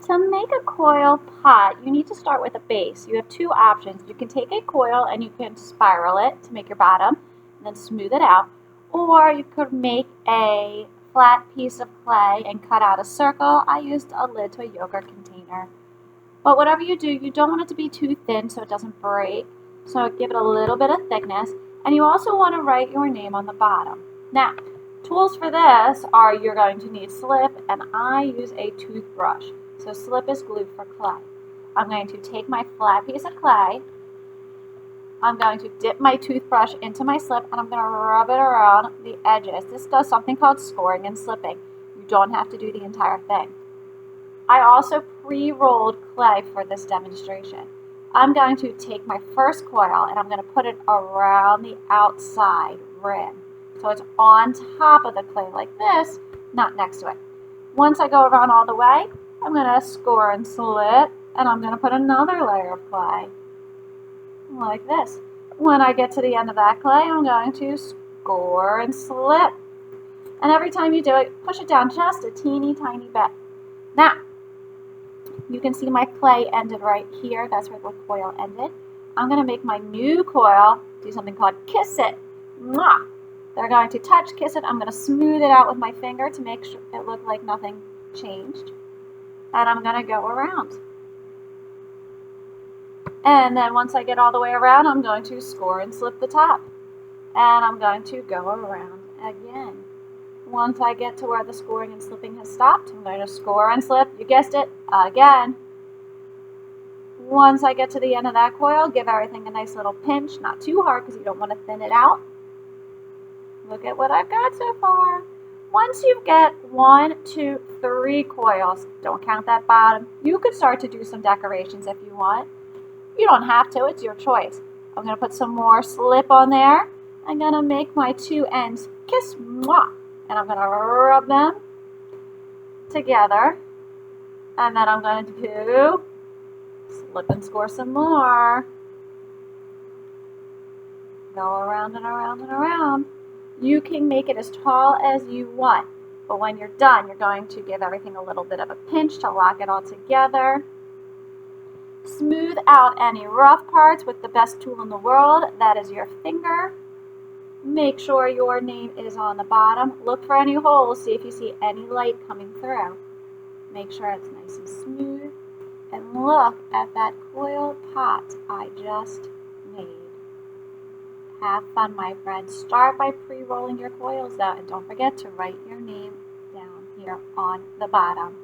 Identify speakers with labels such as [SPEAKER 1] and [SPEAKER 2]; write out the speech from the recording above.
[SPEAKER 1] To make a coil pot, you need to start with a base. You have two options. You can take a coil and you can spiral it to make your bottom and then smooth it out. Or you could make a flat piece of clay and cut out a circle. I used a lid to a yogurt container. But whatever you do, you don't want it to be too thin so it doesn't break. So give it a little bit of thickness. And you also want to write your name on the bottom. Now, tools for this are you're going to need slip, and I use a toothbrush. So slip is glue for clay. I'm going to take my flat piece of clay. I'm going to dip my toothbrush into my slip, and I'm going to rub it around the edges. This does something called scoring and slipping. You don't have to do the entire thing. I also pre-rolled clay for this demonstration. I'm going to take my first coil and I'm going to put it around the outside rim. So it's on top of the clay like this, not next to it. Once I go around all the way, I'm going to score and slip, and I'm going to put another layer of clay like this. When I get to the end of that clay, I'm going to score and slip. And every time you do it, push it down just a teeny tiny bit. Now, you can see my clay ended right here. That's where the coil ended. I'm going to make my new coil do something called kiss it. Mwah! They're going to touch, kiss it. I'm going to smooth it out with my finger to make sure it looked like nothing changed. And I'm going to go around. And then once I get all the way around, I'm going to score and slip the top. And I'm going to go around again. Once I get to where the scoring and slipping has stopped, I'm going to score and slip, you guessed it, again. Once I get to the end of that coil, give everything a nice little pinch, not too hard because you don't want to thin it out. Look at what I've got so far. Once you get 1, 2, 3 coils, don't count that bottom. You could start to do some decorations if you want. You don't have to, it's your choice. I'm going to put some more slip on there. I'm going to make my two ends kiss, mwah, and I'm going to rub them together. And then I'm going to do slip and score some more. Go around and around and around. You can make it as tall as you want, but when you're done, you're going to give everything a little bit of a pinch to lock it all together. Smooth out any rough parts with the best tool in the world, that is your finger. Make sure your name is on the bottom. Look for any holes, see if you see any light coming through. Make sure it's nice and smooth. And look at that coil pot I just made. Have fun, my friends. Start by pre-rolling your coils though, and don't forget to write your name down here on the bottom.